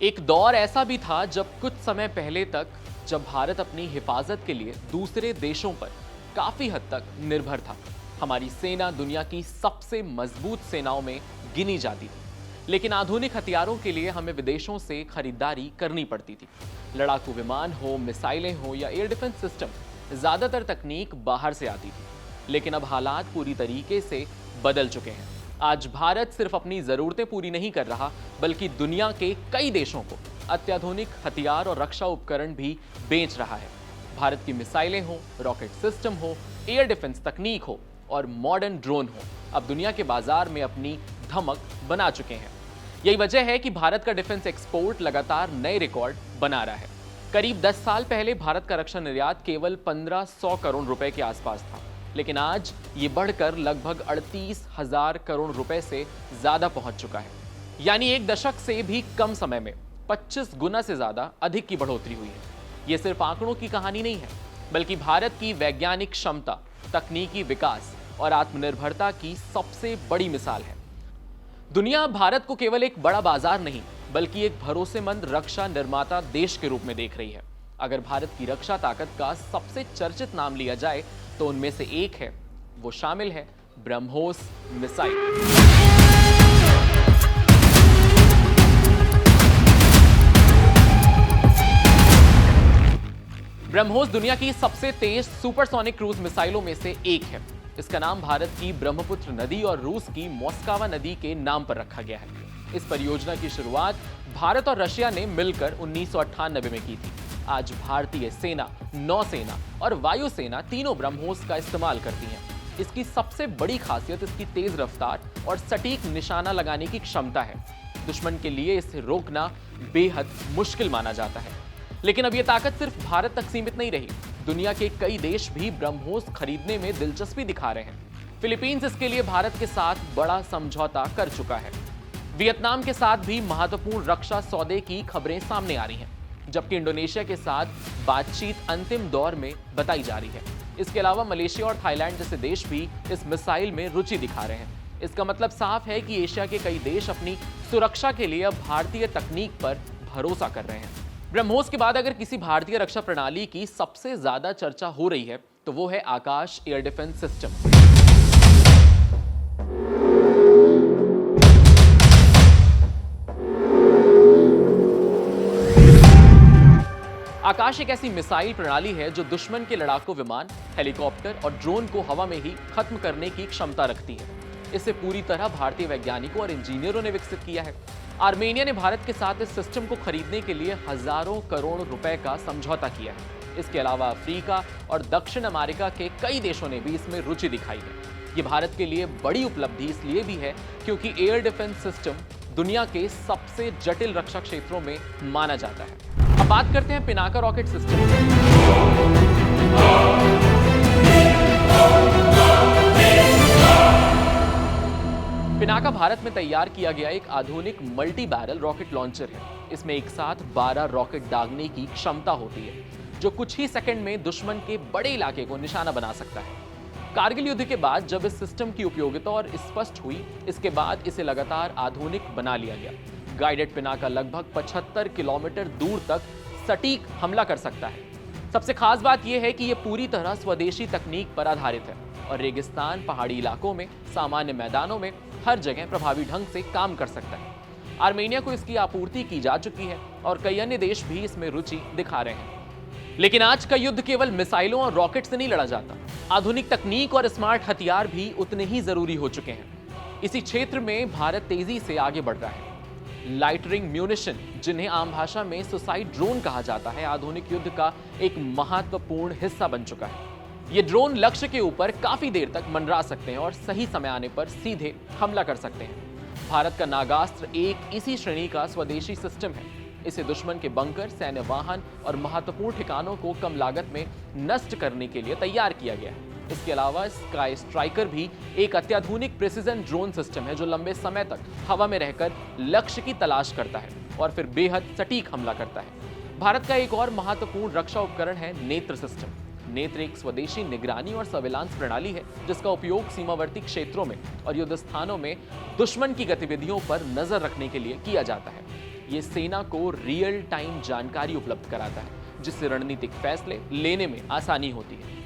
एक दौर ऐसा भी था जब कुछ समय पहले तक जब भारत अपनी हिफाजत के लिए दूसरे देशों पर काफी हद तक निर्भर था। हमारी सेना दुनिया की सबसे मजबूत सेनाओं में गिनी जाती थी, लेकिन आधुनिक हथियारों के लिए हमें विदेशों से खरीदारी करनी पड़ती थी। लड़ाकू विमान हो, मिसाइलें हो या एयर डिफेंस सिस्टम, ज्यादातर तकनीक बाहर से आती थी। लेकिन अब हालात पूरी तरीके से बदल चुके हैं। आज भारत सिर्फ अपनी जरूरतें पूरी नहीं कर रहा, बल्कि दुनिया के कई देशों को अत्याधुनिक हथियार और रक्षा उपकरण भी बेच रहा है। भारत की मिसाइलें हो, रॉकेट सिस्टम हो, एयर डिफेंस तकनीक हो और मॉडर्न ड्रोन हो, अब दुनिया के बाजार में अपनी धमक बना चुके हैं। यही वजह है कि भारत का डिफेंस एक्सपोर्ट लगातार नए रिकॉर्ड बना रहा है। करीब 10 साल पहले भारत का रक्षा निर्यात केवल 1500 करोड़ रुपए के आसपास था, लेकिन आज ये बढ़कर लगभग 38,000 करोड़ रुपए से ज्यादा पहुंच चुका है। यानी एक दशक से भी कम समय में 25 गुना से ज्यादा अधिक की बढ़ोतरी हुई है। ये सिर्फ आंकड़ों की कहानी नहीं है, बल्कि भारत की वैज्ञानिक क्षमता, तकनीकी विकास और आत्मनिर्भरता की सबसे बड़ी मिसाल है। दुनिया भारत को केवल एक बड़ा बाजार नहीं, बल्कि एक भरोसेमंद रक्षा निर्माता देश के रूप में देख रही है। अगर भारत की रक्षा ताकत का सबसे चर्चित नाम लिया जाए तो उनमें से एक है, वो शामिल है ब्रह्मोस मिसाइल। ब्रह्मोस दुनिया की सबसे तेज सुपरसोनिक क्रूज मिसाइलों में से एक है। इसका नाम भारत की ब्रह्मपुत्र नदी और रूस की मोस्कवा नदी के नाम पर रखा गया है। इस परियोजना की शुरुआत भारत और रशिया ने मिलकर 1998 में की थी। आज भारतीय सेना, नौसेना और वायुसेना तीनों ब्रह्मोस का इस्तेमाल करती हैं। इसकी सबसे बड़ी खासियत इसकी तेज रफ्तार और सटीक निशाना लगाने की क्षमता है। दुश्मन के लिए इसे रोकना बेहद मुश्किल माना जाता है। लेकिन अब यह ताकत सिर्फ भारत तक सीमित नहीं रही। दुनिया के कई देश भी ब्रह्मोस खरीदने में दिलचस्पी दिखा रहे हैं। फिलीपींस इसके लिए भारत के साथ बड़ा समझौता कर चुका है। वियतनाम के साथ भी महत्वपूर्ण रक्षा सौदे की खबरें सामने आ रही हैं, जबकि इंडोनेशिया के साथ बातचीत अंतिम दौर में बताई जा रही है। इसके अलावा मलेशिया और थाईलैंड जैसे देश भी इस मिसाइल में रुचि दिखा रहे हैं। इसका मतलब साफ है कि एशिया के कई देश अपनी सुरक्षा के लिए अब भारतीय तकनीक पर भरोसा कर रहे हैं। ब्रह्मोस के बाद अगर किसी भारतीय रक्षा प्रणाली की सबसे ज्यादा चर्चा हो रही है तो वो है आकाश एयर डिफेंस सिस्टम। आकाश एक ऐसी मिसाइल प्रणाली है जो दुश्मन के लड़ाकू विमान, हेलीकॉप्टर और ड्रोन को हवा में ही खत्म करने की क्षमता रखती है। इसे पूरी तरह भारतीय वैज्ञानिकों और इंजीनियरों ने विकसित किया है। आर्मेनिया ने भारत के साथ इस सिस्टम को खरीदने के लिए हजारों करोड़ रुपए का समझौता किया है। इसके अलावा अफ्रीका और दक्षिण अमेरिका के कई देशों ने भी इसमें रुचि दिखाई है। ये भारत के लिए बड़ी उपलब्धि इसलिए भी है क्योंकि एयर डिफेंस सिस्टम दुनिया के सबसे जटिल रक्षा क्षेत्रों में माना जाता है। अब बात करते हैं पिनाका रॉकेट सिस्टम की। पिनाका भारत में तैयार किया गया एक आधुनिक मल्टी बैरल रॉकेट लॉन्चर है। इसमें एक साथ 12 रॉकेट दागने की क्षमता होती है, जो कुछ ही सेकंड में दुश्मन के बड़े इलाके को निशाना बना सकता है। कारगिल युद्ध के बाद जब इस सिस्टम की उपयोगिता और स्पष्ट हुई, इसके बाद इसे लगातार आधुनिक बना लिया गया। गाइडेड पिनाका लगभग 75 किलोमीटर दूर तक सटीक हमला कर सकता है। सबसे खास बात यह है कि यह पूरी तरह स्वदेशी तकनीक पर आधारित है और रेगिस्तान, पहाड़ी इलाकों में, सामान्य मैदानों में हर जगह प्रभावी ढंग से काम कर सकता है। आर्मेनिया को इसकी आपूर्ति की जा चुकी है और कई अन्य देश भी इसमें रुचि दिखा रहे हैं। लेकिन आज का युद्ध केवल मिसाइलों और रॉकेट से नहीं लड़ा जाता। आधुनिक तकनीक और स्मार्ट हथियार भी उतने ही जरूरी हो चुके हैं। इसी क्षेत्र में भारत तेजी से आगे बढ़ रहा है। लाइटरिंग म्यूनिशन, जिन्हें आम भाषा में सुसाइड ड्रोन कहा जाता है, आधुनिक युद्ध का एक महत्वपूर्ण हिस्सा बन चुका है। ये ड्रोन लक्ष्य के ऊपर काफी देर तक मंडरा सकते हैं और सही समय आने पर सीधे हमला कर सकते हैं। भारत का नागास्त्र एक इसी श्रेणी का स्वदेशी सिस्टम है। इसे दुश्मन के बंकर, सैन्य वाहन और महत्वपूर्ण ठिकानों को कम लागत में नष्ट करने के लिए तैयार किया गया है। इसके अलावा स्काई स्ट्राइकर भी एक अत्याधुनिक प्रिसिजन ड्रोन सिस्टम है, जो लंबे समय तक हवा में रहकर लक्ष्य की तलाश करता है और फिर बेहद सटीक हमला करता है। भारत का एक और महत्वपूर्ण रक्षा उपकरण है नेत्र सिस्टम। नेत्र एक स्वदेशी निगरानी और सर्विलांस प्रणाली है, जिसका उपयोग सीमावर्ती क्षेत्रों में और युद्ध स्थानों में दुश्मन की गतिविधियों पर नजर रखने के लिए किया जाता है। ये सेना को रियल टाइम जानकारी उपलब्ध कराता है, जिससे रणनीतिक फैसले लेने में आसानी होती है।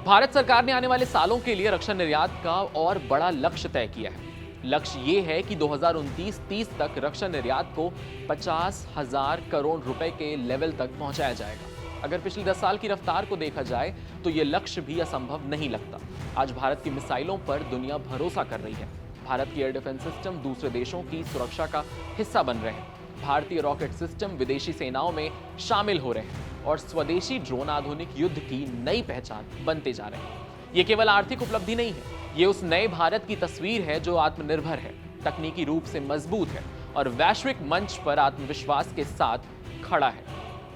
भारत सरकार ने आने वाले सालों के लिए रक्षा निर्यात का और बड़ा लक्ष्य तय किया है। लक्ष्य ये है कि 2029-30 तक रक्षा निर्यात को 50,000 करोड़ रुपए के लेवल तक पहुंचाया जाएगा। अगर पिछले 10 साल की रफ्तार को देखा जाए तो ये लक्ष्य भी असंभव नहीं लगता। आज भारत की मिसाइलों पर दुनिया भरोसा कर रही है। भारत की एयर डिफेंस सिस्टम दूसरे देशों की सुरक्षा का हिस्सा बन रहे हैं। भारतीय रॉकेट सिस्टम विदेशी सेनाओं में शामिल हो रहे हैं और स्वदेशी ड्रोन आधुनिक युद्ध की नई पहचान बनते जा रहे हैं। ये केवल आर्थिक उपलब्धि नहीं है, ये उस नए भारत की तस्वीर है जो आत्मनिर्भर है, तकनीकी रूप से मजबूत है और वैश्विक मंच पर आत्मविश्वास के साथ खड़ा है।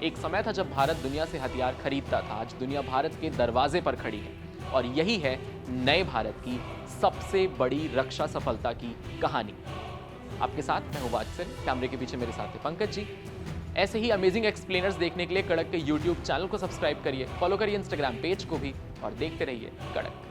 एक समय था जब भारत दुनिया से हथियार खरीदता था, आज दुनिया भारत के दरवाजे पर खड़ी है और यही है नए भारत की सबसे बड़ी रक्षा सफलता की कहानी। आपके साथ मैं हूं वात्सल, कैमरे के पीछे मेरे साथ है पंकज जी। ऐसे ही अमेजिंग एक्सप्लेनर्स देखने के लिए कड़क के YouTube चैनल को सब्सक्राइब करिए, फॉलो करिए इंस्टाग्राम पेज को भी और देखते रहिए कड़क।